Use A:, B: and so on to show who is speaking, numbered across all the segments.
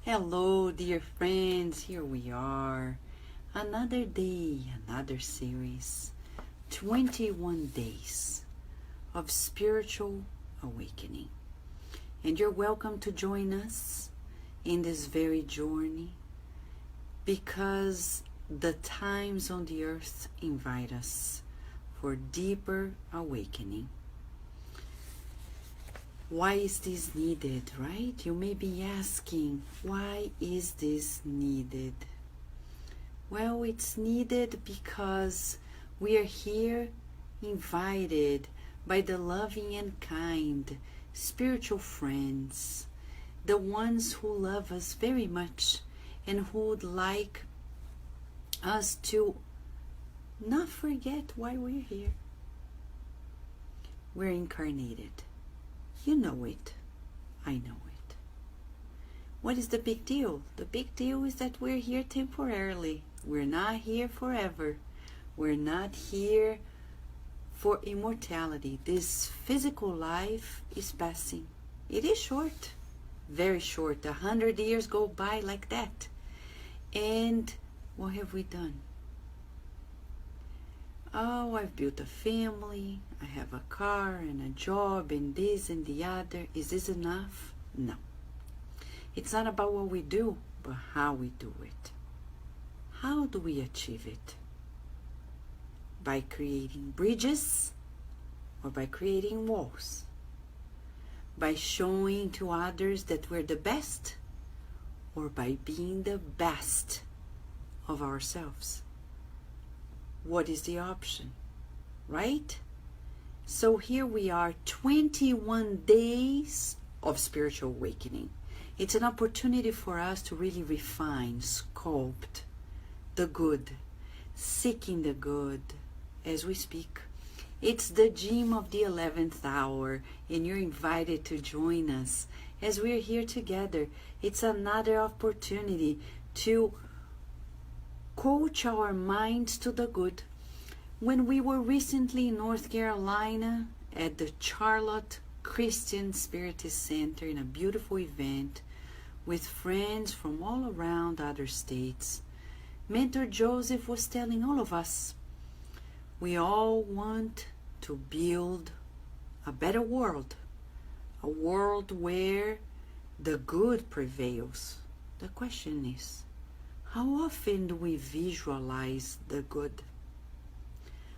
A: Hello, dear friends. Here we are. Another day, another series. 21 days of spiritual awakening. And you're welcome to join us in this very journey because the times on the earth invite us for deeper awakening. Why is this needed, right? You may be asking, why is this needed? Well, it's needed because we are here invited by the loving and kind spiritual friends, the ones who love us very much and who would like us to not forget why we're here. We're incarnated. You know it. I know it. What is the big deal? The big deal is that we're here temporarily. We're not here forever. We're not here for immortality. This physical life is passing. It is short, very short. 100 years go by like that. And what have we done? Oh, I've built a family, I have a car and a job and this and the other. Is this enough? No. It's not about what we do, but how we do it. How do we achieve it? By creating bridges or by creating walls? By showing to others that we're the best or by being the best of ourselves? What is the option, right? So here we are, 21 days of spiritual awakening. It's an opportunity for us to really refine, sculpt the good, seeking the good as we speak. It's the gym of the 11th hour, and you're invited to join us as we're here together. It's another opportunity to coach our minds to the good. When we were recently in North Carolina at the Charlotte Christian Spiritist Center in a beautiful event with friends from all around other states, Mentor Joseph was telling all of us, we all want to build a better world, a world where the good prevails. The question is, how often do we visualize the good?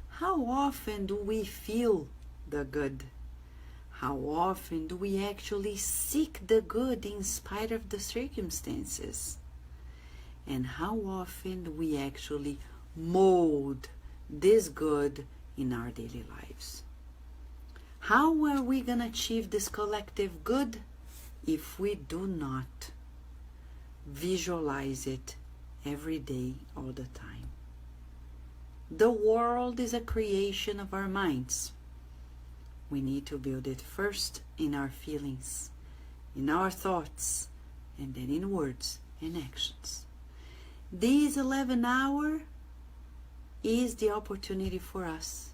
A: How often do we feel the good? How often do we actually seek the good in spite of the circumstances? And how often do we actually mold this good in our daily lives? How are we going to achieve this collective good if we do not visualize it every day, all the time? The world is a creation of our minds. We need to build it first in our feelings, in our thoughts, and then in words and actions. This 11 hour is the opportunity for us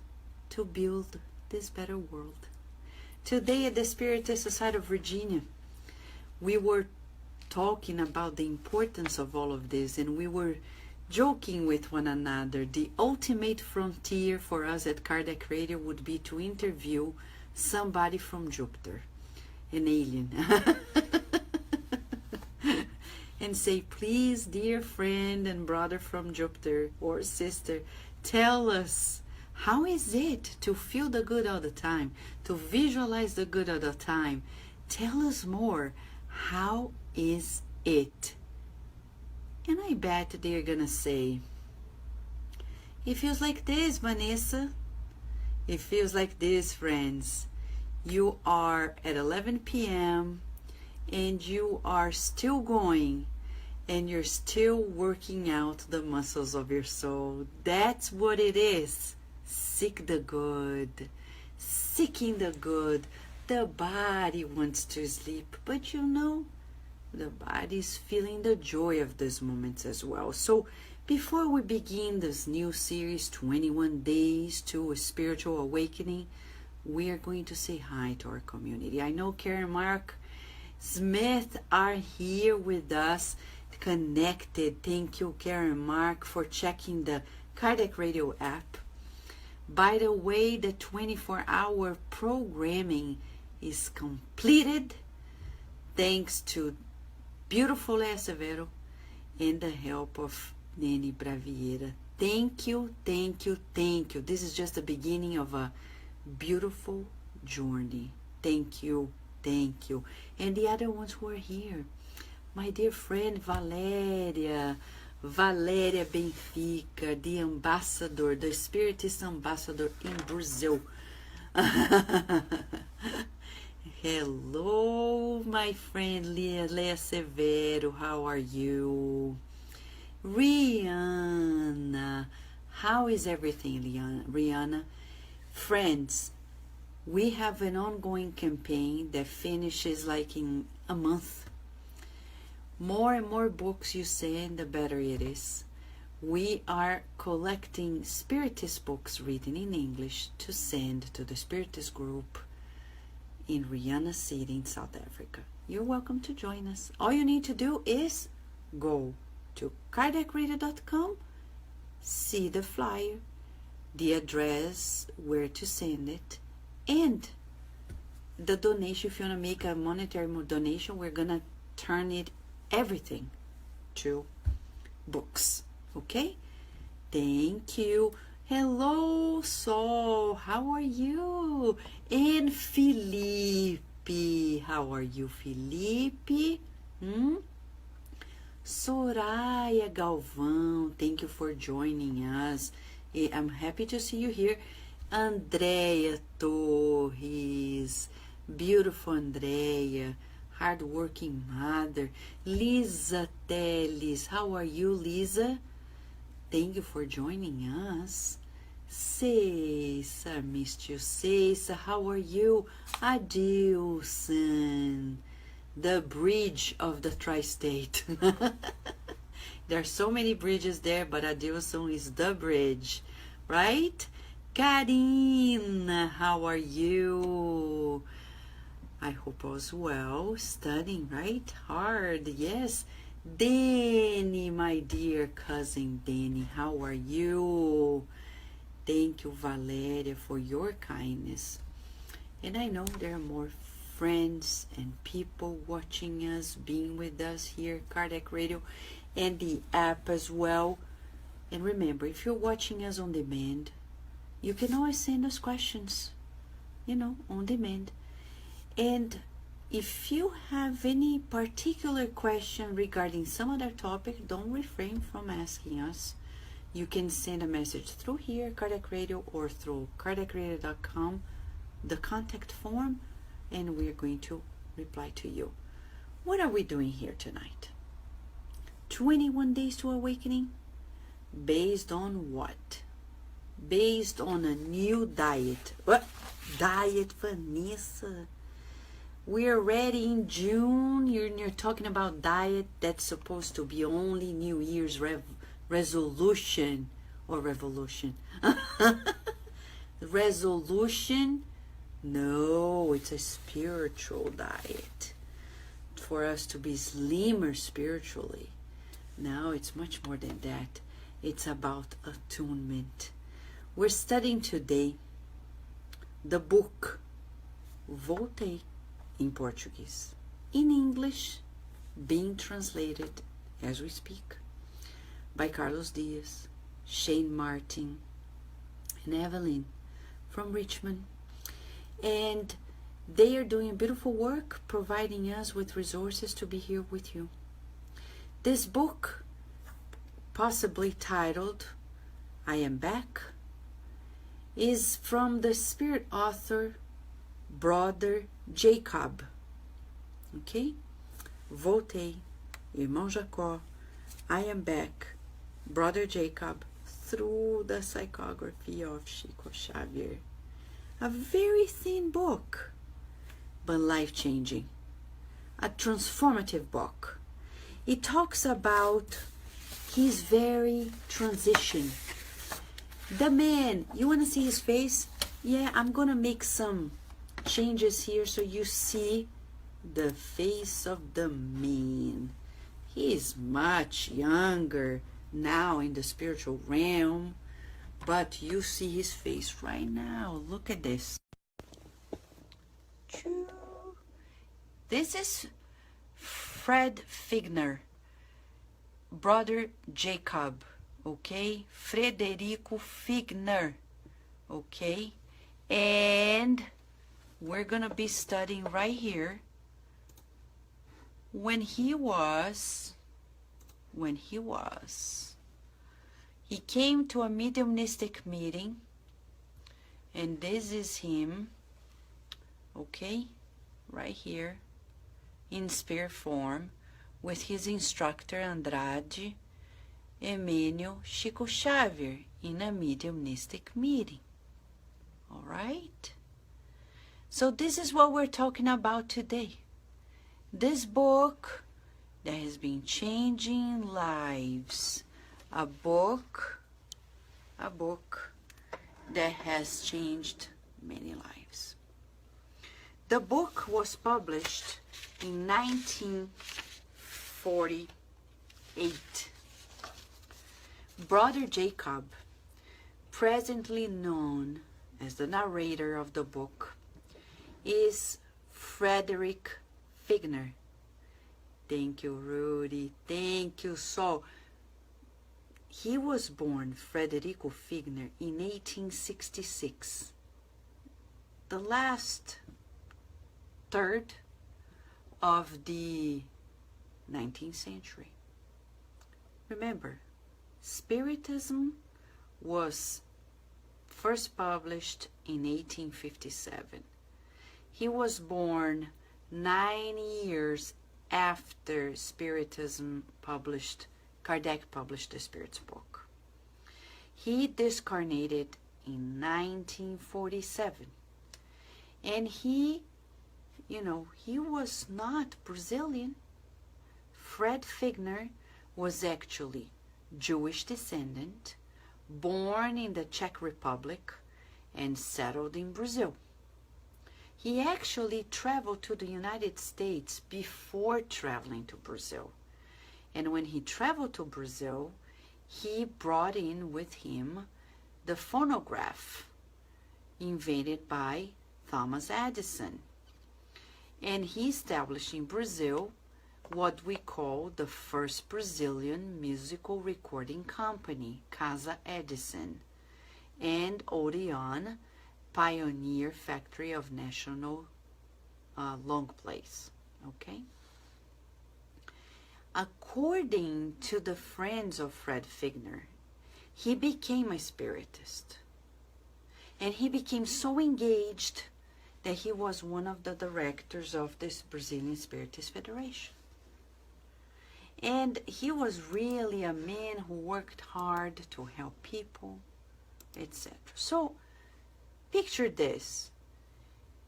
A: to build this better world. Today at the Spiritist Society of Virginia, we were talking about the importance of all of this, and we were joking with one another. The ultimate frontier for us at Kardec Radio would be to interview somebody from Jupiter, an alien, and say, please, dear friend and brother from Jupiter or sister, tell us, how is it to feel the good all the time, to visualize the good all the time? Tell us more. How is it? And I bet they're gonna say, it feels like this, Vanessa. It feels like this, friends. You are at 11 p.m. and you are still going and you're still working out the muscles of your soul. That's what it is. Seek the good. Seeking the good. The body wants to sleep, but you know, the body is feeling the joy of these moments as well. So before we begin this new series, 21 Days to a Spiritual Awakening, we are going to say hi to our community. I know Karen Mark Smith are here with us, connected. Thank you, Karen Mark, for checking the Cardiac Radio app. By the way, the 24-hour programming is completed thanks to beautiful Acevedo and the help of Nene Bravieira. Thank you, thank you, thank you. This is just the beginning of a beautiful journey. Thank you, thank you. And the other ones who are here. My dear friend Valéria Benfica, the ambassador, the Spiritist ambassador in Brazil. Hello, my friend Lea Severo, how are you? Rihanna, how is everything, Rihanna? Friends, we have an ongoing campaign that finishes like in a month. More and more books you send, the better it is. We are collecting Spiritist books written in English to send to the Spiritist group in Rihanna City in South Africa. You're welcome to join us. All you need to do is go to cardiacradio.com, see the flyer, the address, where to send it, and the donation. If you want to make a monetary donation, we're going to turn it everything to books. Okay? Thank you. Hello, Sol. How are you? And Felipe. How are you, Felipe? Soraya Galvão, thank you for joining us. I'm happy to see you here. Andrea Torres, beautiful Andrea, hardworking mother. Lisa Teles, how are you, Lisa? Thank you for joining us. Ceissa, missed you. Ceissa, how are you? Adilson, the bridge of the tri-state. There are so many bridges there, but Adilson is the bridge, right? Karina, how are you? I hope all's well. Studying, right? Hard, yes. Danny, my dear cousin Danny, how are you? Thank you, Valeria, for your kindness. And I know there are more friends and people watching us, being with us here, Cardiac Radio, and the app as well. And remember, if you're watching us on demand, you can always send us questions, on demand. And if you have any particular question regarding some other topic, don't refrain from asking us. You can send a message through here, Cardiac Radio, or through cardiacradio.com, the contact form, and we're going to reply to you. What are we doing here tonight? 21 Days to Awakening? Based on what? Based on a new diet. What? Diet, Vanessa? We're already in June. You're talking about diet that's supposed to be only New Year's resolution or revolution. Resolution? No, it's a spiritual diet for us to be slimmer spiritually. No, it's much more than that. It's about attunement. We're studying today the book Voltei in Portuguese, in English, being translated as we speak by Carlos Diaz, Shane Martin, and Evelyn from Richmond. And they are doing beautiful work, providing us with resources to be here with you. This book, possibly titled I Am Back, is from the spirit author, Brother Jacob. Okay? Voltei, Irmão Jacó, I Am Back, Brother Jacob, through the psychography of Chico Xavier. A very thin book, but life-changing. A transformative book. It talks about his very transition. The man, you want to see his face? Yeah, I'm going to make some changes here so you see the face of the man. He is much younger now in the spiritual realm, but you see his face right now. Look at this. This is Fred Figner, brother Jacob, okay? Frederico Figner, okay? And we're gonna be studying right here when he came to a mediumistic meeting, and this is him, okay, right here in spirit form with his instructor Andrade, Emmanuel, Chico Xavier in a mediumistic meeting. All right? So this is what we're talking about today. This book that has been changing lives. A book that has changed many lives. The book was published in 1948. Brother Jacob, presently known as the narrator of the book, is Frederick Figner. Thank you, Rudy. Thank you. So, he was born, Frederico Figner, in 1866. The last third of the 19th century. Remember, Spiritism was first published in 1857. He was born 9 years after Spiritism published, Kardec published the Spirit's book. He discarnated in 1947. And he was not Brazilian. Fred Figner was actually Jewish descendant, born in the Czech Republic and settled in Brazil. He actually traveled to the United States before traveling to Brazil. And when he traveled to Brazil, he brought in with him the phonograph invented by Thomas Edison. And he established in Brazil what we call the first Brazilian musical recording company, Casa Edison, and Odeon, pioneer factory of national long plays, okay? According to the friends of Fred Figner, he became a spiritist. And he became so engaged that he was one of the directors of this Brazilian Spiritist Federation. And he was really a man who worked hard to help people, etc. So, picture this.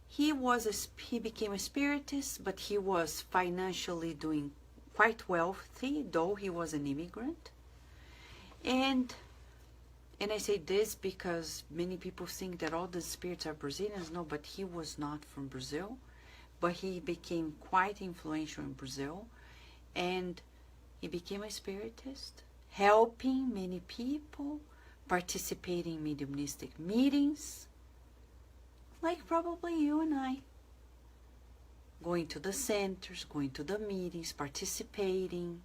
A: He became a spiritist, but he was financially doing quite wealthy, though he was an immigrant. And I say this because many people think that all the spirits are Brazilians. No, but he was not from Brazil. But he became quite influential in Brazil. And he became a spiritist, helping many people, participating in mediumistic meetings, like probably you and I. Going to the centers, going to the meetings, participating.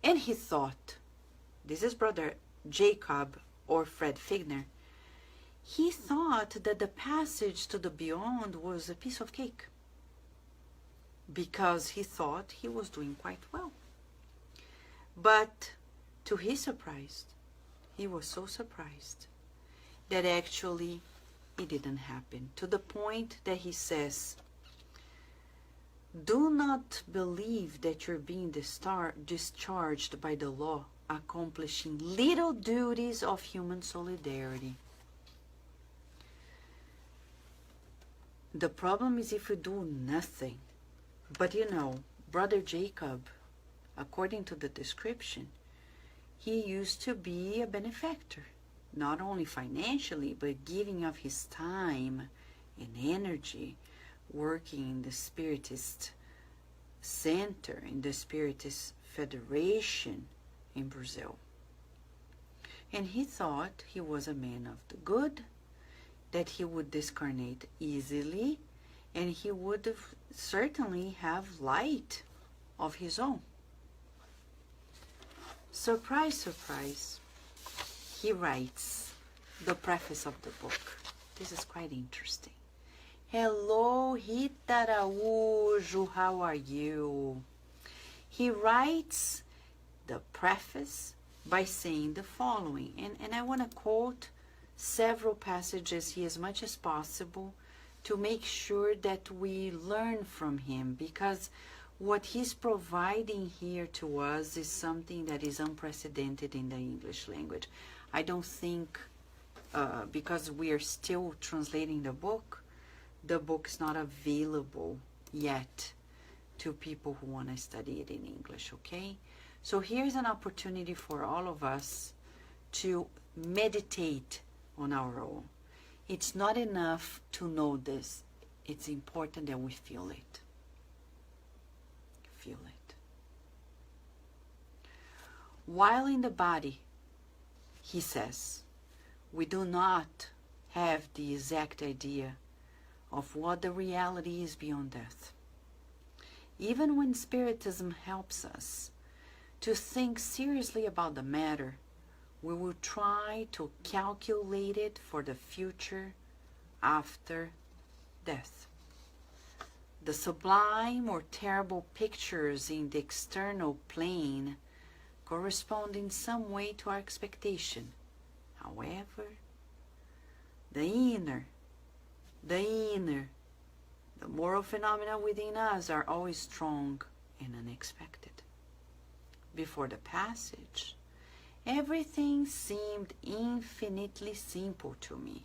A: And he thought, this is Brother Jacob or Fred Figner, he thought that the passage to the beyond was a piece of cake because he thought he was doing quite well. But to his surprise, he was so surprised that actually it didn't happen, to the point that he says, do not believe that you're being discharged by the law, accomplishing little duties of human solidarity. The problem is if you do nothing. But Brother Jacob, according to the description, he used to be a benefactor, not only financially, but giving of his time and energy, working in the spiritist center in the Spiritist Federation in Brazil. And he thought he was a man of the good, that he would discarnate easily, and he would certainly have light of his own. Surprise, surprise, he writes the preface of the book. This is quite interesting. Hello, Rita Araújo, how are you? He writes the preface by saying the following, and I want to quote several passages here as much as possible to make sure that we learn from him, because what he's providing here to us is something that is unprecedented in the English language. I don't think, because we are still translating the book is not available yet to people who want to study it in English, okay? So here's an opportunity for all of us to meditate on our own. It's not enough to know this. It's important that we feel it. Feel it. While in the body, he says, we do not have the exact idea of what the reality is beyond death. Even when Spiritism helps us to think seriously about the matter, we will try to calculate it for the future after death. The sublime or terrible pictures in the external plane correspond in some way to our expectation. However, the inner, the moral phenomena within us are always strong and unexpected. Before the passage, everything seemed infinitely simple to me.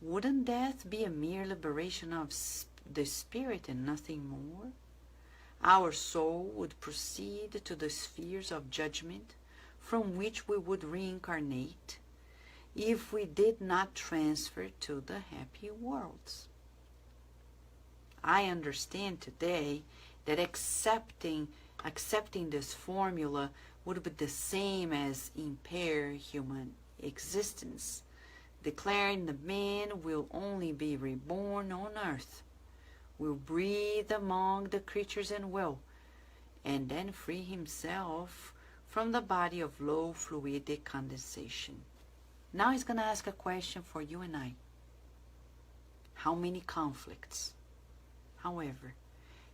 A: Wouldn't death be a mere liberation of the spirit and nothing more? Our soul would proceed to the spheres of judgment from which we would reincarnate if we did not transfer to the happy worlds. I understand today that accepting this formula would be the same as impair human existence, declaring the man will only be reborn on earth, will breathe among the creatures and will, and then free himself from the body of low fluidic condensation. Now he's going to ask a question for you and I. How many conflicts, however,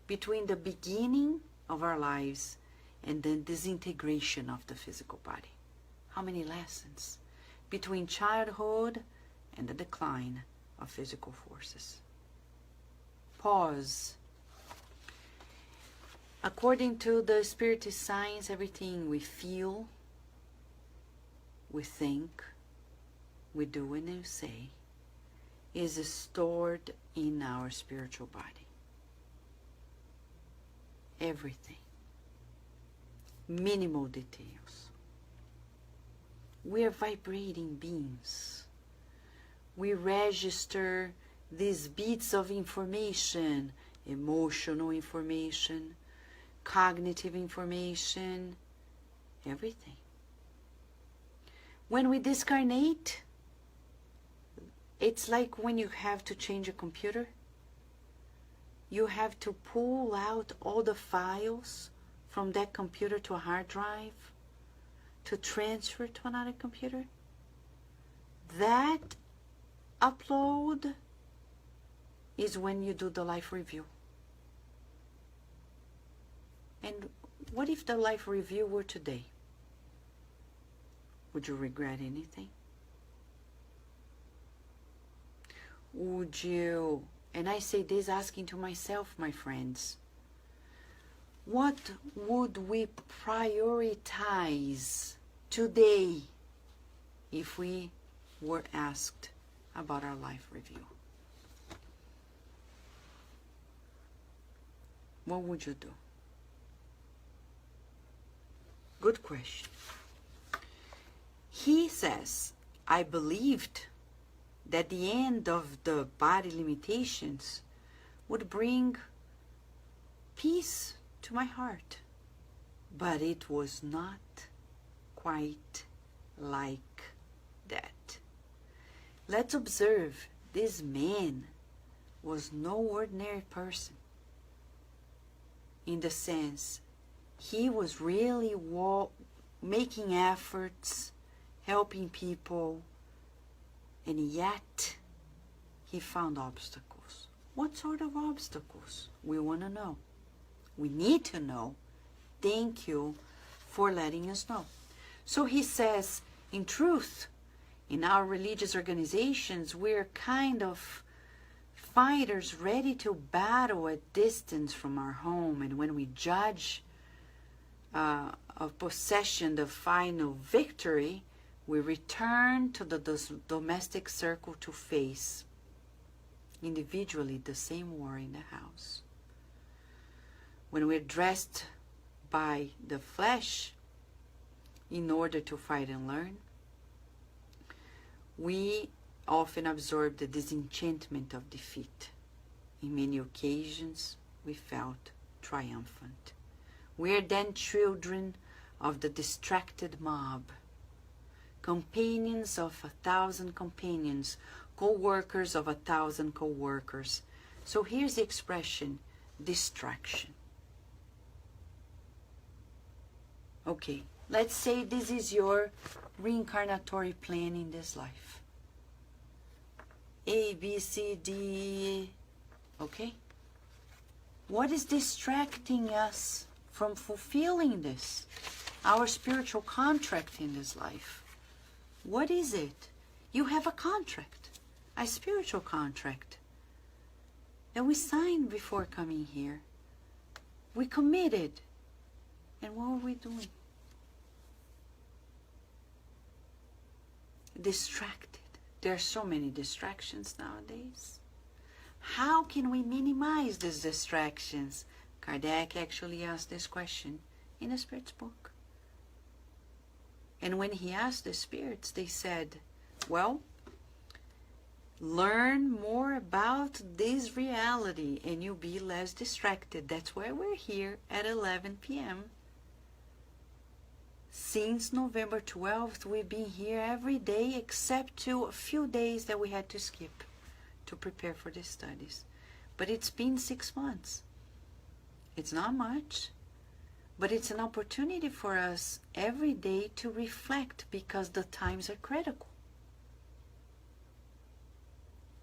A: between the beginning of our lives and the disintegration of the physical body? How many lessons between childhood and the decline of physical forces? Pause. According to the Spiritist science, everything we feel, we think, we do and we say is stored in our spiritual body. Everything. Minimal details. We are vibrating beings. We register these bits of information, emotional information, cognitive information, everything. When we discarnate, it's like when you have to change a computer. You have to pull out all the files from that computer to a hard drive to transfer to another computer. That upload is when you do the life review. And what if the life review were today? Would you regret anything? Would you, and I say this asking to myself, my friends, what would we prioritize today if we were asked about our life review? What would you do? Good question. He says, I believed that the end of the body limitations would bring peace to my heart. But it was not quite like that. Let's observe, this man was no ordinary person. In the sense, he was really making efforts, helping people, and yet he found obstacles. What sort of obstacles? We want to know. We need to know. Thank you for letting us know. So he says, in truth, in our religious organizations, we're kind of fighters ready to battle at distance from our home. And when we judge of possession the final victory, we return to the domestic circle to face individually the same war in the house. When we're dressed by the flesh in order to fight and learn, we often absorb the disenchantment of defeat. In many occasions, we felt triumphant. We are then children of the distracted mob, companions of 1,000 companions, co-workers of 1,000 co-workers. So here's the expression, distraction. Okay, let's say this is your reincarnatory plan in this life. A, B, C, D, okay? What is distracting us from fulfilling this, our spiritual contract in this life? What is it? You have a contract, a spiritual contract that we signed before coming here. We committed. And what are we doing? Distracted. There are so many distractions nowadays. How can we minimize these distractions? Kardec actually asked this question in the Spirit's book. And when he asked the spirits, they said, well, learn more about this reality and you'll be less distracted. That's why we're here at 11 p.m. Since November 12th, we've been here every day except to a few days that we had to skip to prepare for the studies. But it's been 6 months. It's not much, but it's an opportunity for us every day to reflect because the times are critical.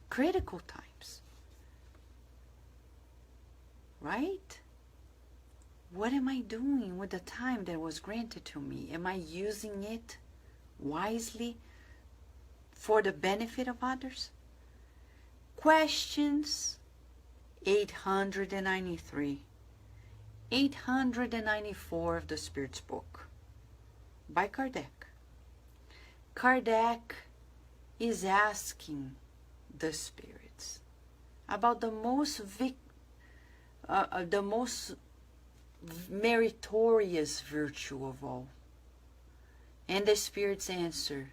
A: Critical times. Right? What am I doing with the time that was granted to me? Am I using it wisely for the benefit of others? Questions 893, 894 of the Spirit's book by Kardec. Kardec is asking the spirits about the most meritorious virtue of all. And the spirits answer,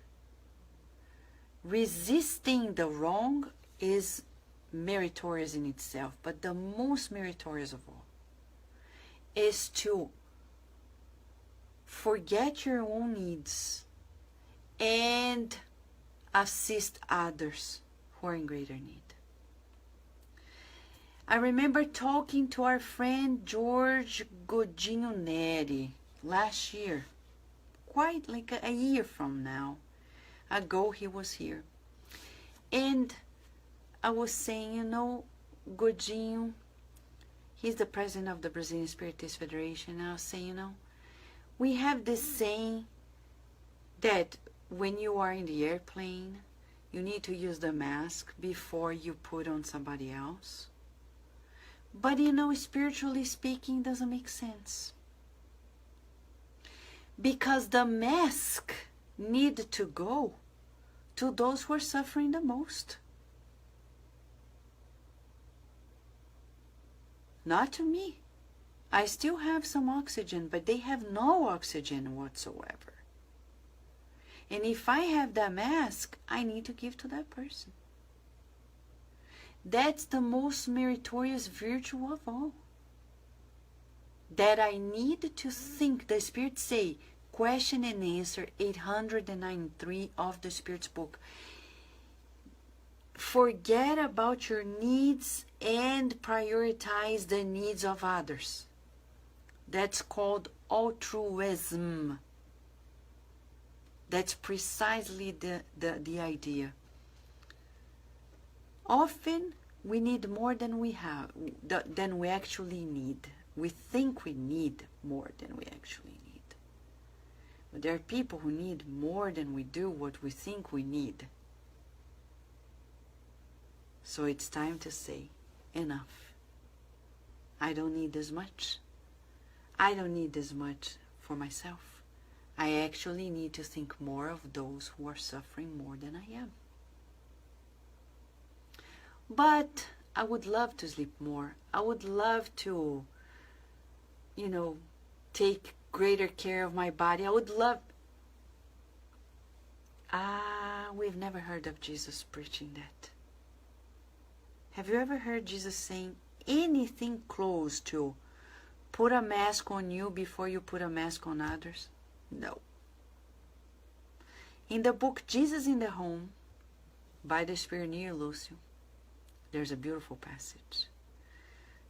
A: resisting the wrong is meritorious in itself, but the most meritorious of all is to forget your own needs and assist others who are in greater need. I remember talking to our friend George Godinho Neri last year, quite like a year from now ago he was here. And I was saying, you know, Godinho, he's the president of the Brazilian Spiritist Federation. And I was saying, you know, we have this saying that when you are in the airplane, you need to use the mask before you put on somebody else. But you know, spiritually speaking, doesn't make sense. Because the mask need to go to those who are suffering the most. Not to me. I still have some oxygen, but they have no oxygen whatsoever. And if I have that mask, I need to give to that person. That's the most meritorious virtue of all. that I need to think. The Spirit say, question and answer 893 of the Spirit's book. Forget about your needs and prioritize the needs of others. That's called altruism. That's precisely the idea. Often we need more than we actually need. We think we need more than we actually need. But there are people who need more than we do what we think we need. So it's time to say, enough. I don't need as much. I don't need as much for myself. I actually need to think more of those who are suffering more than I am. But I would love to sleep more. I would love to, take greater care of my body. I would love... we've never heard of Jesus preaching that. Have you ever heard Jesus saying anything close to put a mask on you before you put a mask on others? No. In the book Jesus in the Home, by the Spirit near Lucio, there's a beautiful passage.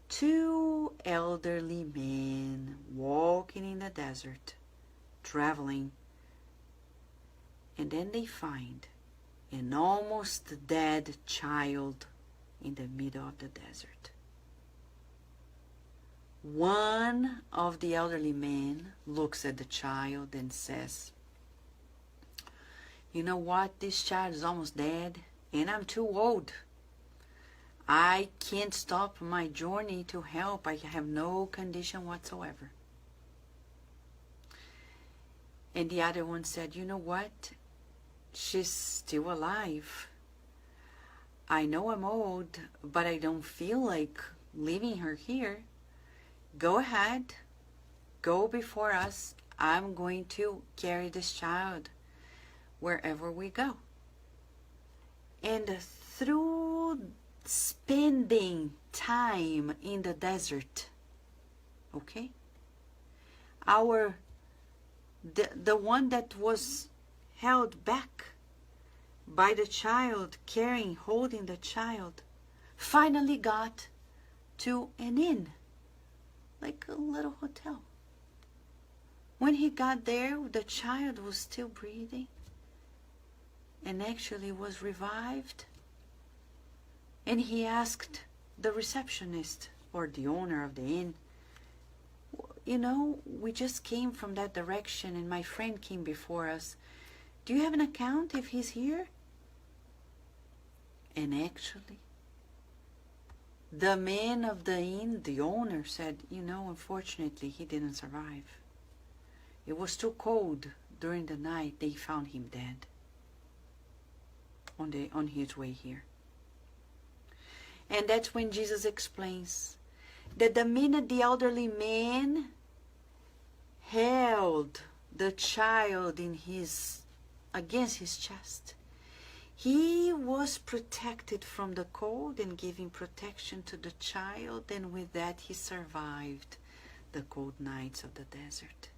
A: 2 elderly men walking in the desert, traveling, and then they find an almost dead child in the middle of the desert. One of the elderly men looks at the child and says, "You know what? This child is almost dead, and I'm too old. I can't stop my journey to help. I have no condition whatsoever." And the other one said, "You know what? She's still alive. I know I'm old, but I don't feel like leaving her here. Go ahead. Go before us. I'm going to carry this child wherever we go." And through spending time in the desert, okay, the one that was held back by the child, holding the child, finally got to an inn, like a little hotel. When he got there, the child was still breathing and actually was revived. And he asked the receptionist or the owner of the inn, "We just came from that direction and my friend came before us. Do you have an account if he's here?" And actually, the man of the inn, the owner, said, "Unfortunately, he didn't survive. It was too cold during the night. They found him dead on his way here." And that's when Jesus explains that the minute the elderly man held the child against his chest, he was protected from the cold and giving protection to the child, and with that he survived the cold nights of the desert.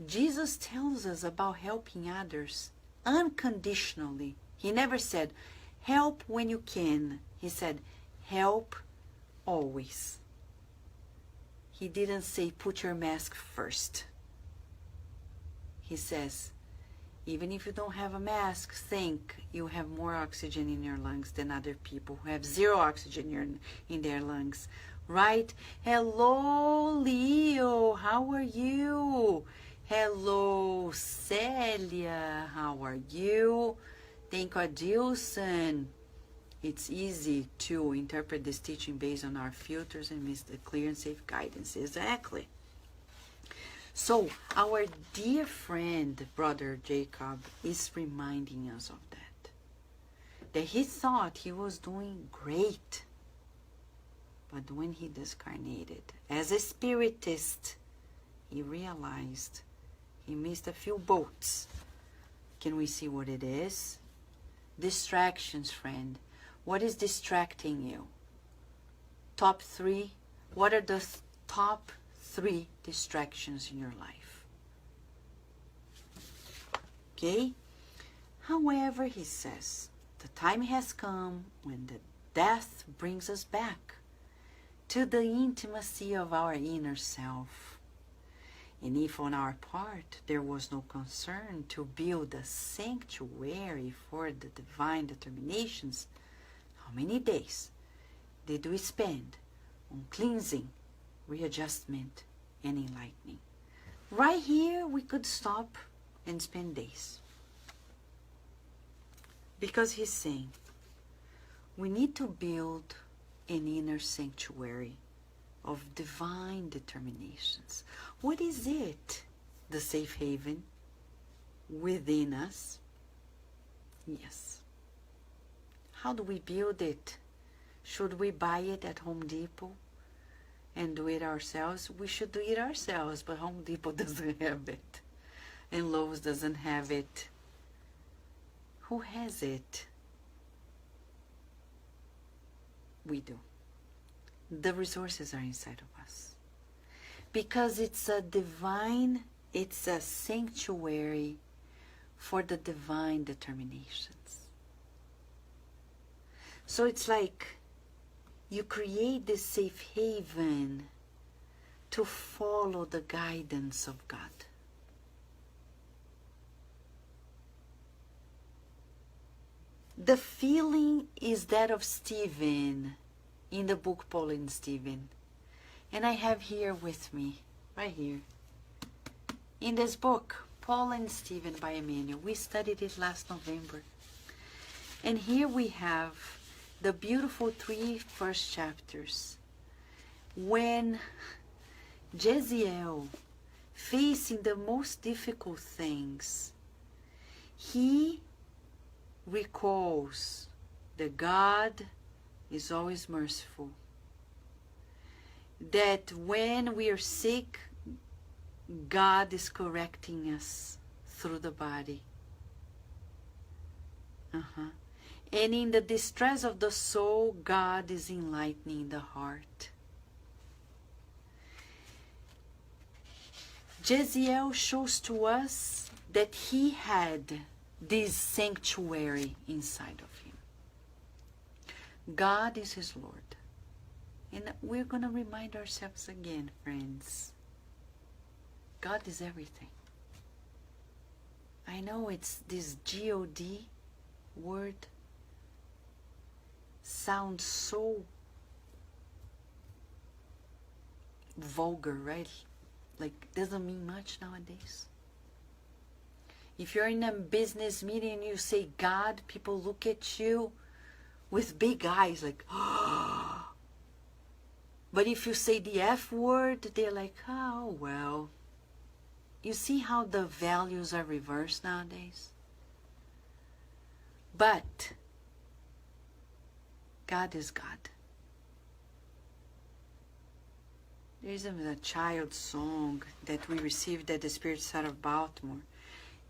A: Jesus tells us about helping others unconditionally. He never said, "Help when you can." He said, "Help always." He didn't say, "Put your mask first." He says, even if you don't have a mask, think you have more oxygen in your lungs than other people who have zero oxygen in their lungs. Right? Hello, Leo. How are you? Hello, Celia. How are you? Thank you, Adilson. It's easy to interpret this teaching based on our filters and miss the clear and safe guidance. Exactly. So, our dear friend, Brother Jacob, is reminding us of that he thought he was doing great. But when he discarnated, as a spiritist, he realized he missed a few boats. Can we see what it is? Distractions, friend. What is distracting you? Top 3 What are the top 3 distractions in your life? Okay? However, he says, the time has come when the death brings us back to the intimacy of our inner self. And if on our part there was no concern to build a sanctuary for the divine determinations, how many days did we spend on cleansing, readjustment, and enlightening? Right here we could stop and spend days. Because he's saying, we need to build an inner sanctuary of divine determinations. What is it? The safe haven within us? Yes. How do we build it? Should we buy it at Home Depot and do it ourselves? We should do it ourselves, but Home Depot doesn't have it. And Lowe's doesn't have it. Who has it? We do. The resources are inside of us. Because it's a divine, it's a sanctuary for the divine determinations. So it's like you create this safe haven to follow the guidance of God. The feeling is that of Stephen in the book Paul and Stephen. And I have here with me, right here, in this book, Paul and Stephen by Emmanuel. We studied it last November. And here we have the beautiful 3 first chapters. When Jeziel, facing the most difficult things, he recalls that God is always merciful. That when we are sick, God is correcting us through the body. And in the distress of the soul, God is enlightening the heart. Jeziel shows to us that he had this sanctuary inside of him. God is his Lord. And we're going to remind ourselves again, friends. God is everything. I know it's this G-O-D word sounds so vulgar, right? Like, doesn't mean much nowadays. If you're in a business meeting and you say God, people look at you with big eyes like, oh. But if you say the F word, they're like, oh, well. You see how the values are reversed nowadays? But God is God. There's a child song that we received at the Spirit Side of Baltimore.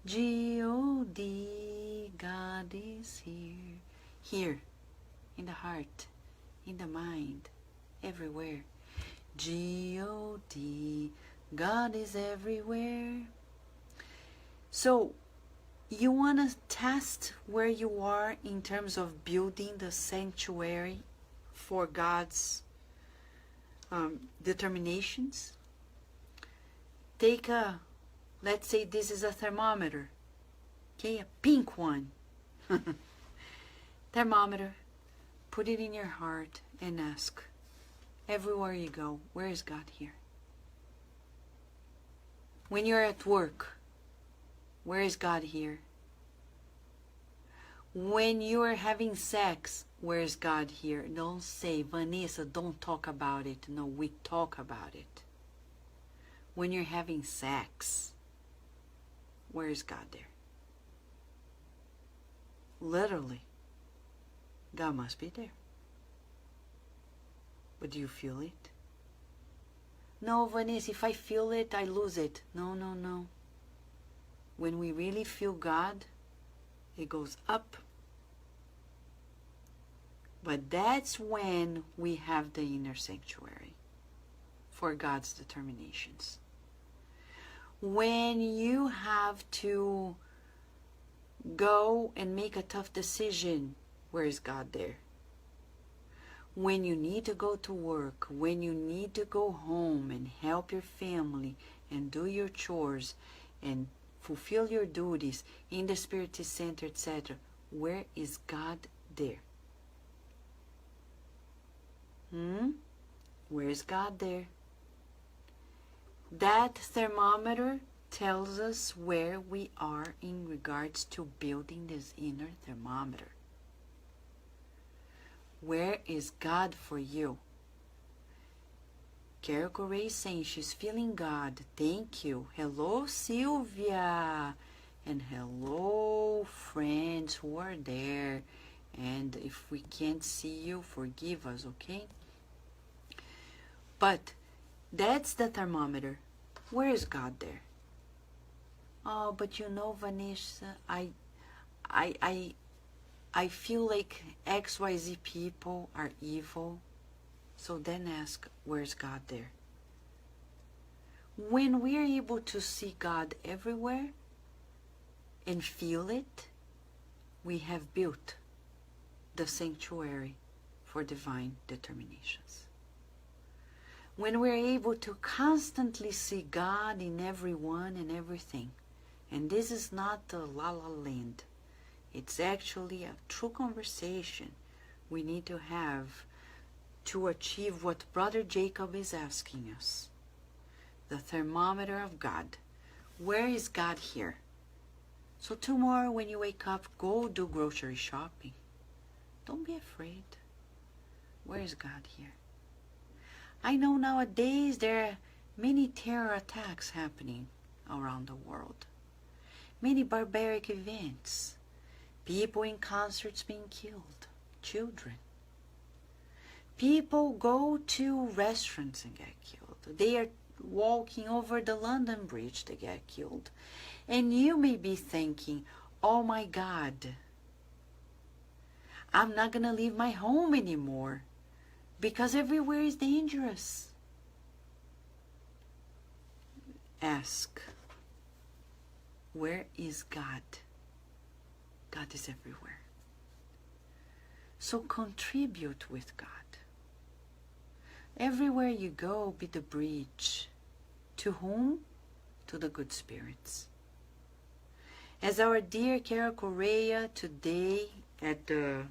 A: G-O-D, God is here. Here, in the heart, in the mind, everywhere. G-O-D, God is everywhere. So, you want to test where you are in terms of building the sanctuary for God's determinations? Take a, let's say this is a thermometer, okay, a pink one. Thermometer, put it in your heart and ask, everywhere you go, where is God here? When you're at work, where is God here? When you are having sex, where is God here? Don't say, Vanessa, don't talk about it. No, we talk about it. When you're having sex, where is God there? Literally, God must be there. But do you feel it? No, Vanessa, if I feel it, I lose it. No, no, no. When we really feel God, it goes up. But that's when we have the inner sanctuary. for God's determinations. When you have to go and make a tough decision, where is God there? When you need to go to work, when you need to go home and help your family and do your chores and fulfill your duties in the Spiritist Center, etc., where is God there? Where is God there? That thermometer tells us where we are in regards to building this inner thermometer. Where is God for you? Carol Correa is saying she's feeling God. Thank you. Hello, Sylvia. And hello, friends who are there. And if we can't see you, forgive us, okay? But that's the thermometer. Where is God there? Oh, but you know, Vanessa, I feel like XYZ people are evil. So then ask, where's God there? When we are able to see God everywhere and feel it, we have built the sanctuary for divine determinations. When we're able to constantly see God in everyone and everything, and this is not a la-la land, it's actually a true conversation we need to have to achieve what Brother Jacob is asking us. The thermometer of God. Where is God here? So tomorrow when you wake up, go do grocery shopping. Don't be afraid. Where is God here? I know nowadays there are many terror attacks happening around the world. Many barbaric events. People in concerts being killed. Children. People go to restaurants and get killed. They are walking over the London Bridge, they get killed. And you may be thinking, oh my God, I'm not going to leave my home anymore because everywhere is dangerous. Ask, where is God? God is everywhere. So contribute with God. Everywhere you go, be the bridge. To whom? To the good spirits. As our dear Carol Correa today at the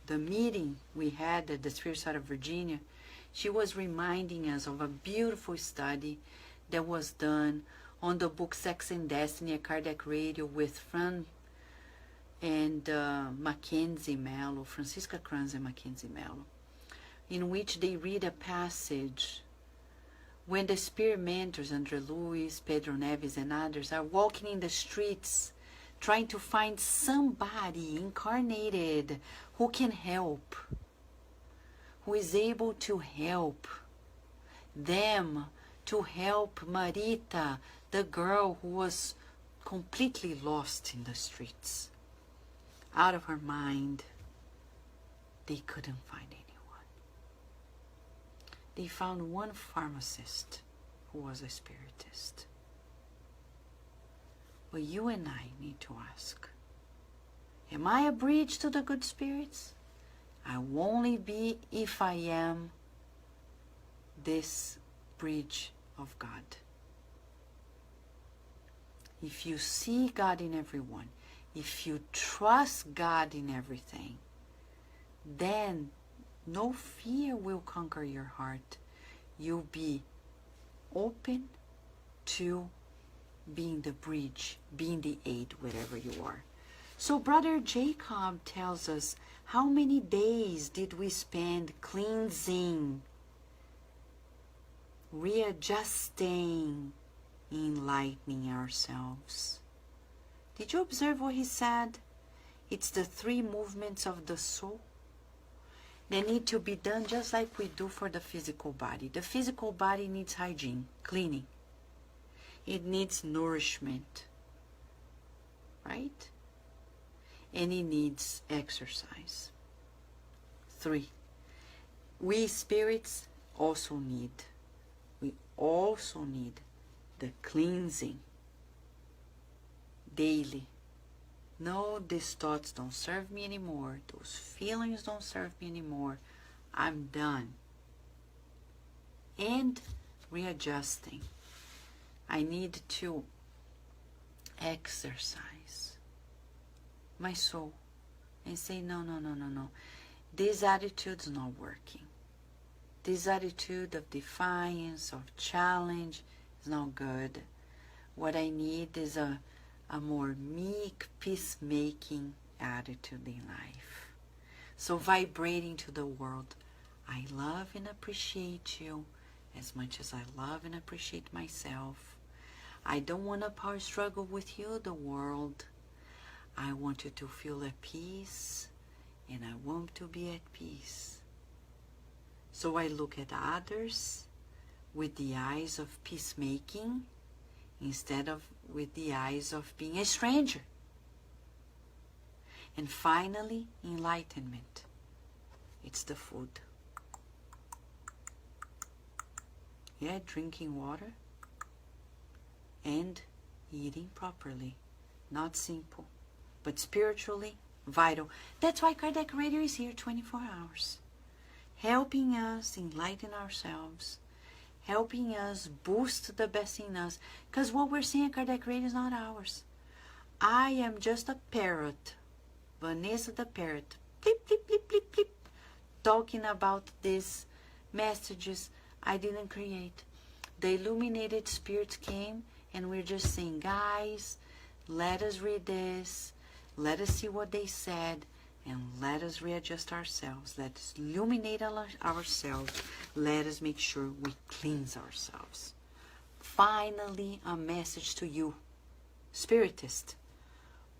A: meeting we had at the Spirit Side of Virginia, she was reminding us of a beautiful study that was done on the book Sex and Destiny at Kardec Radio with Fran and Mackenzie Mello, Francisca Kranz and Mackenzie Mello, in which they read a passage when the spirit mentors, Andre Luis, Pedro Neves, and others, are walking in the streets trying to find somebody incarnated who can help, who is able to help them, to help Marita, the girl who was completely lost in the streets, out of her mind. They couldn't find anyone. They found one pharmacist who was a spiritist. But you and I need to ask, am I a bridge to the good spirits? I will only be if I am this bridge of God. If you see God in everyone, if you trust God in everything, then no fear will conquer your heart. You'll be open to being the bridge, being the aid, wherever you are. So Brother Jacob tells us, how many days did we spend cleansing, readjusting, enlightening ourselves? Did you observe what he said? It's the 3 movements of the soul. They need to be done just like we do for the physical body. The physical body needs hygiene, cleaning. It needs nourishment, right? And it needs exercise. 3, we spirits also need. We also need the cleansing daily. No, these thoughts don't serve me anymore. Those feelings don't serve me anymore. I'm done. And readjusting. I need to exercise my soul and say, no. This attitude's not working. This attitude of defiance, of challenge is not good. What I need is a more meek, peacemaking attitude in life. So vibrating to the world, I love and appreciate you as much as I love and appreciate myself. I don't want a power struggle with you, the world. I want you to feel at peace, and I want to be at peace. So I look at others with the eyes of peacemaking instead of with the eyes of being a stranger. And finally, enlightenment. It's the food. Yeah, drinking water and eating properly. Not simple, but spiritually vital. That's why Kardec Radio is here 24 hours. Helping us enlighten ourselves. Helping us boost the best in us. Because what we're seeing at Kardec Radio is not ours. I am just a parrot. Vanessa the parrot. Bleep, bleep, bleep, bleep, bleep. Talking about these messages I didn't create. The illuminated spirits came and we're just saying, guys, let us read this. Let us see what they said. And let us readjust ourselves. Let us illuminate ourselves. Let us make sure we cleanse ourselves. Finally, a message to you, Spiritist.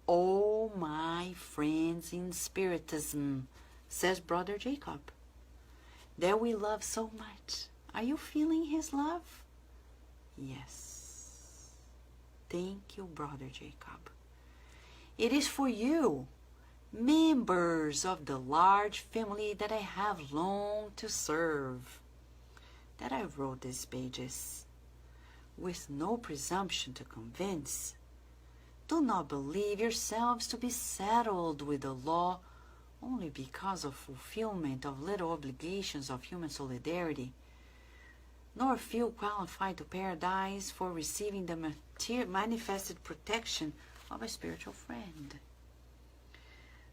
A: Oh, my friends in Spiritism, says Brother Jacob, that we love so much. Are you feeling his love? Yes. Thank you, Brother Jacob. It is for you, members of the large family that I have longed to serve, that I wrote these pages. With no presumption to convince, do not believe yourselves to be settled with the law only because of fulfillment of little obligations of human solidarity, nor feel qualified to paradise for receiving the manifested protection of a spiritual friend.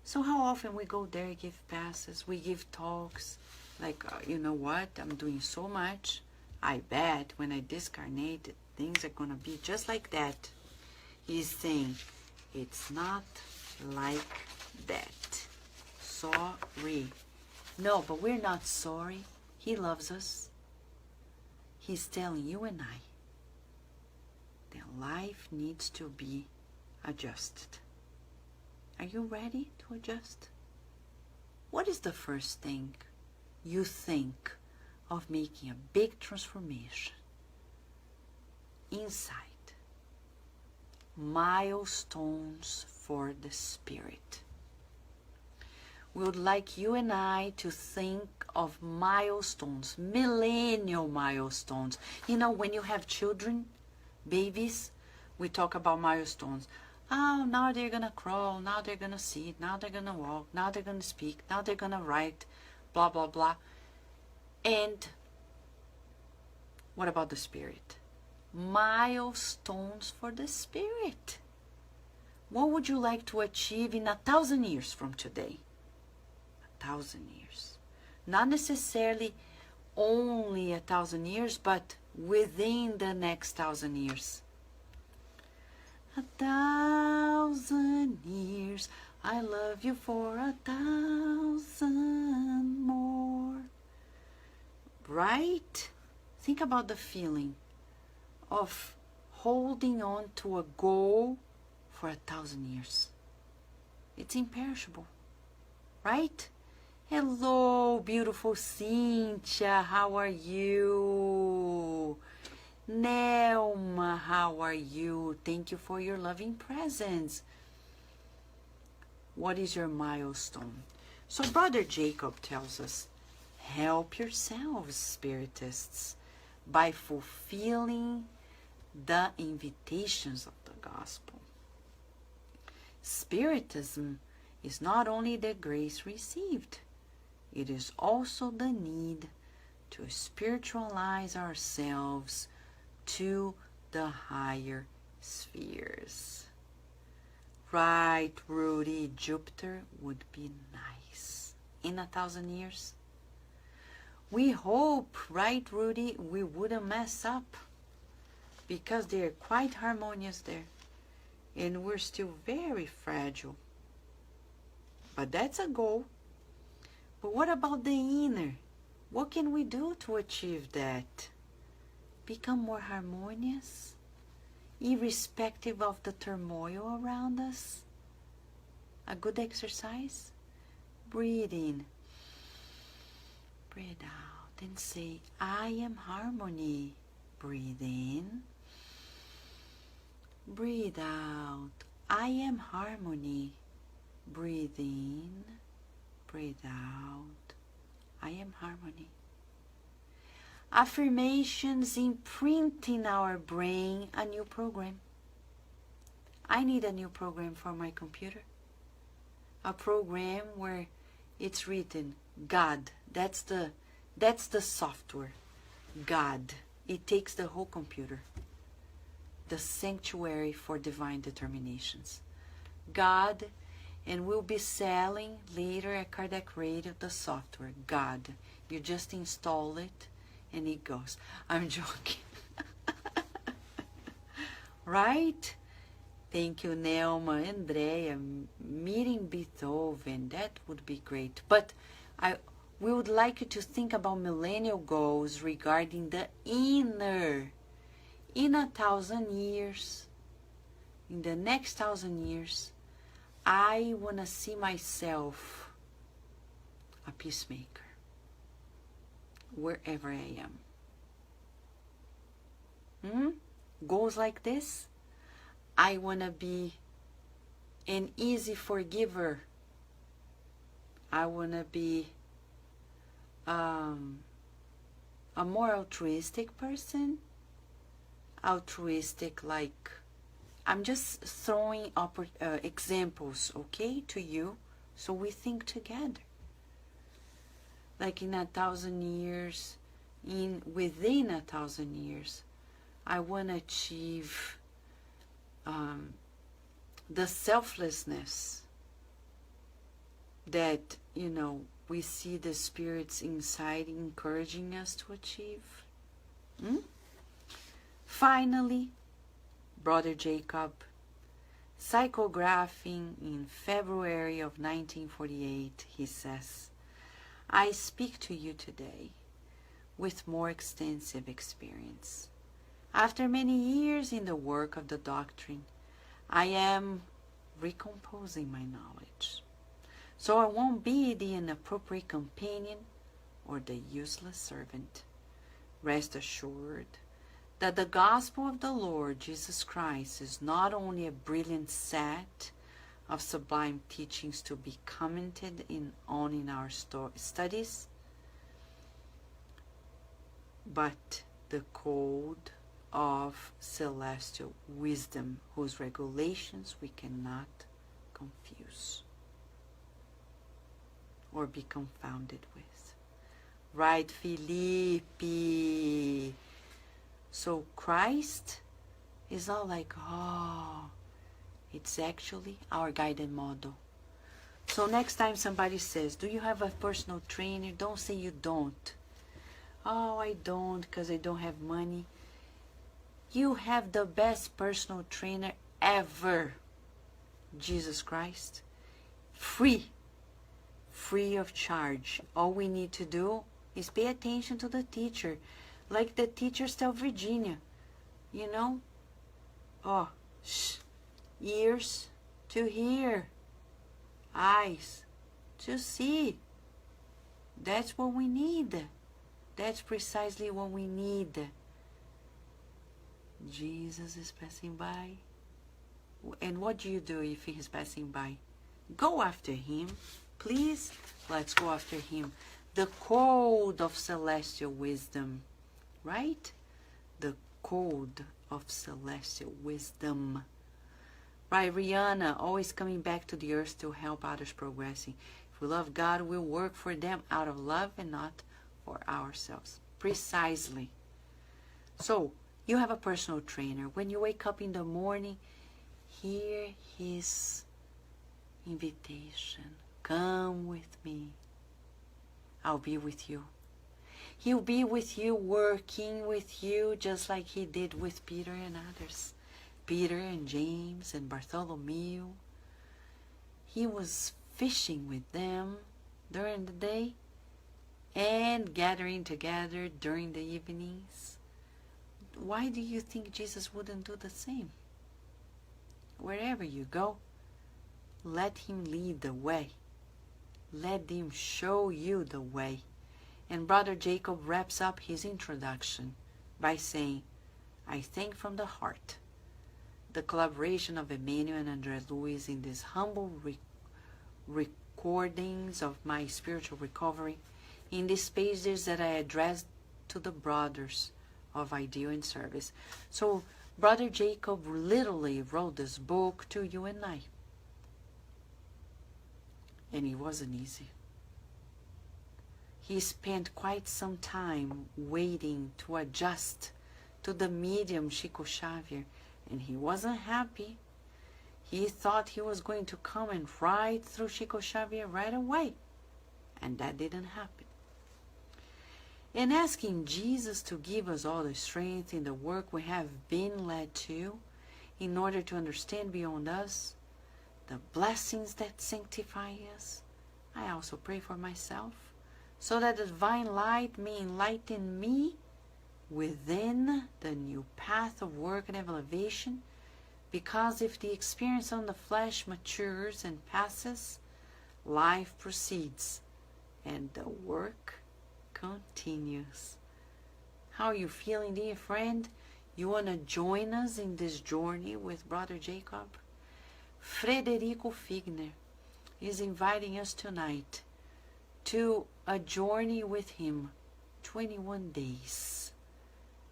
A: So how often we go there, give passes, we give talks, like, you know what, I'm doing so much, I bet when I discarnate, things are going to be just like that. He's saying, it's not like that. Sorry. No, but we're not sorry. He loves us. He's telling you and I that life needs to be adjusted. Are you ready to adjust? What is the first thing you think of making a big transformation inside? Milestones for the spirit. We would like you and I to think of milestones, millennial milestones. You know, when you have children, babies, we talk about milestones. Oh, now they're going to crawl, now they're going to sit, now they're going to walk, now they're going to speak, now they're going to write, blah, blah, blah. And what about the spirit? Milestones for the spirit. What would you like to achieve in 1,000 years from today? 1,000 years. Not necessarily only 1,000 years, but within the next 1,000 years. 1,000 years, I love you for 1,000 more. Right? Think about the feeling of holding on to a goal for 1,000 years. It's imperishable, right? Hello, beautiful Cynthia, how are you? Nelma, how are you? Thank you for your loving presence. What is your milestone? So Brother Jacob tells us, help yourselves, Spiritists. by fulfilling the invitations of the gospel. Spiritism is not only the grace received, it is also the need to spiritualize ourselves to the higher spheres. Right, Rudy, Jupiter would be nice in 1,000 years. We hope, right, Rudy, we wouldn't mess up, because they're quite harmonious there, and we're still very fragile. But that's a goal. But what about the inner? What can we do to achieve that? Become more harmonious, irrespective of the turmoil around us. A good exercise. Breathe in, breathe out, and say, I am harmony. Breathe in, breathe out, I am harmony. Breathe in, breathe out, I am harmony. Affirmations imprint in our brain a new program. I need a new program for my computer. A program where it's written God. That's the software. God. It takes the whole computer. The sanctuary for divine determinations. God, and we'll be selling later at Kardec Radio the software. God. You just install it and it goes. I'm joking. Right? Thank you, Nelma, Andrea, meeting Beethoven. That would be great. But we would like you to think about millennial goals regarding the inner. In 1,000 years, in the next 1,000 years, I want to see myself a peacemaker wherever I am. Goals like this. I want to be an easy forgiver. I want to be a more altruistic person. Altruistic, like, I'm just throwing examples, okay, to you, so we think together. Like in 1,000 years, within 1,000 years, I want to achieve the selflessness that, we see the spirits inside encouraging us to achieve. Finally, Brother Jacob, psychographing in February of 1948, he says, I speak to you today with more extensive experience. After many years in the work of the doctrine, I am recomposing my knowledge. So I won't be the inappropriate companion or the useless servant. Rest assured that the gospel of the Lord Jesus Christ is not only a brilliant set of sublime teachings to be commented on in our studies, but the code of celestial wisdom whose regulations we cannot confuse or be confounded with. Right, Felipe? So Christ is not like, it's actually our guided model. So next time somebody says, do you have a personal trainer? Don't say you don't. Oh, I don't because I don't have money. You have the best personal trainer ever. Jesus Christ. Free of charge. All we need to do is pay attention to the teacher. Like the teachers tell Virginia, ears to hear, eyes to see. That's what we need. That's precisely what we need. Jesus is passing by. And what do you do if he's passing by? Go after him. Please, let's go after him. The code of celestial wisdom, right? code of celestial wisdom. Right, Rihanna, always coming back to the earth to help others progressing. If we love God, we'll work for them out of love and not for ourselves. Precisely. So, you have a personal trainer. When you wake up in the morning, hear his invitation. Come with me. I'll be with you. He'll be with you, working with you, just like he did with Peter and others. Peter and James and Bartholomew. He was fishing with them during the day and gathering together during the evenings. Why do you think Jesus wouldn't do the same? Wherever you go, let him lead the way. Let him show you the way. And Brother Jacob wraps up his introduction by saying, I thank from the heart the collaboration of Emmanuel and Andre Luis in these humble recordings of my spiritual recovery, in these pages that I addressed to the brothers of ideal and service. So Brother Jacob literally wrote this book to you and I. And it wasn't easy. He spent quite some time waiting to adjust to the medium Chico Xavier, and he wasn't happy. He thought he was going to come and ride through Chico Xavier right away, and that didn't happen. And asking Jesus to give us all the strength in the work we have been led to, in order to understand beyond us the blessings that sanctify us. I also pray for myself, so that the divine light may enlighten me within the new path of work and elevation, because if the experience on the flesh matures and passes, life proceeds and the work continues. How are you feeling, dear friend? You want to join us in this journey with Brother Jacob? Frederico Figner is inviting us tonight to a journey with him, 21 days,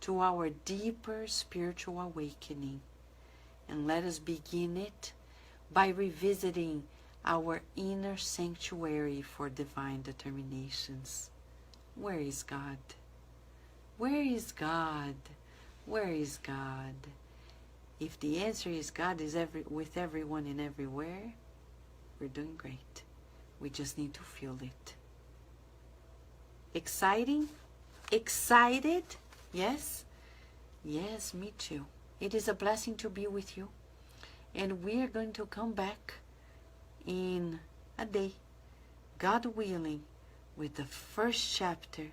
A: to our deeper spiritual awakening. And let us begin it by revisiting our inner sanctuary for divine determinations. Where is God? Where is God? Where is God? If the answer is God is with everyone and everywhere, we're doing great. We just need to feel it. Exciting? Excited? Yes? Yes, me too. It is a blessing to be with you. And we are going to come back in a day, God willing, with the first chapter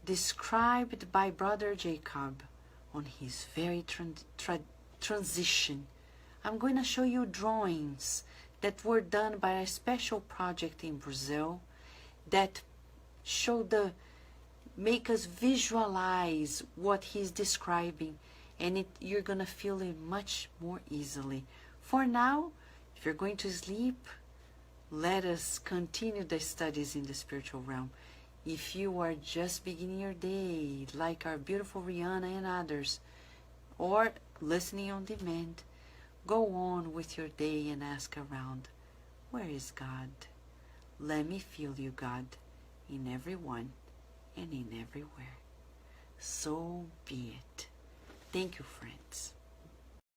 A: described by Brother Jacob on his very transition. I'm going to show you drawings that were done by a special project in Brazil that make us visualize what he's describing, and you're going to feel it much more easily. For now, if you're going to sleep, let us continue the studies in the spiritual realm. If you are just beginning your day, like our beautiful Rihanna and others, or listening on demand, go on with your day and ask around, where is God? Let me feel you, God, in everyone and in everywhere. So be it. Thank you, friends.